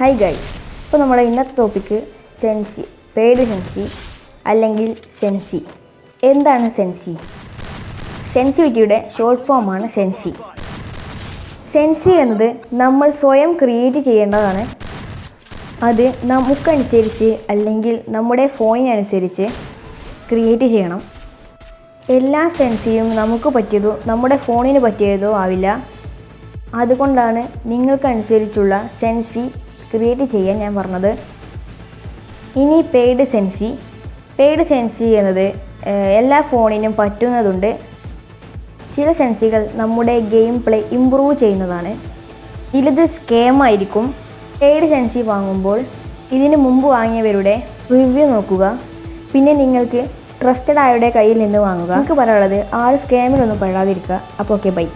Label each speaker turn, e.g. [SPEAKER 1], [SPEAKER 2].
[SPEAKER 1] Hi guys, ഇപ്പോൾ നമ്മുടെ ഇന്നത്തെ ടോപ്പിക്ക് സെൻസി, പെയ്ഡ് സെൻസി അല്ലെങ്കിൽ സെൻസി. എന്താണ് സെൻസി? സെൻസിറ്റിവിറ്റിയുടെ ഷോർട്ട് ഫോമാണ് സെൻസി. സെൻസി എന്നത് നമ്മൾ സ്വയം ക്രിയേറ്റ് ചെയ്യേണ്ടതാണ്. അത് നമുക്കനുസരിച്ച് അല്ലെങ്കിൽ നമ്മുടെ ഫോണിനനുസരിച്ച് ക്രിയേറ്റ് ചെയ്യണം. എല്ലാ സെൻസിയും നമുക്ക് പറ്റിയതോ നമ്മുടെ ഫോണിന് പറ്റിയതോ ആവില്ല. അതുകൊണ്ടാണ് നിങ്ങൾക്കനുസരിച്ചുള്ള സെൻസി ക്രിയേറ്റ് ചെയ്യാൻ ഞാൻ പറഞ്ഞത്. ഇനി പെയ്ഡ് സെൻസി എന്നത് എല്ലാ ഫോണിനും പറ്റുന്നതുണ്ട്. ചില സെൻസികൾ നമ്മുടെ ഗെയിം പ്ലേ ഇമ്പ്രൂവ് ചെയ്യുന്നതാണ്. ചിലത് സ്കേമായിരിക്കും. പെയ്ഡ് സെൻസി വാങ്ങുമ്പോൾ ഇതിന് മുമ്പ് വാങ്ങിയവരുടെ റിവ്യൂ നോക്കുക. പിന്നെ നിങ്ങൾക്ക് ട്രസ്റ്റഡ് ആയവരുടെ കയ്യിൽ നിന്ന് വാങ്ങുക. എനിക്ക് പറയാനുള്ളത്, ആരും സ്കാമിലൊന്നും പെടാതിരിക്കുക. അപ്പോൾ ഓക്കെ, ബൈ.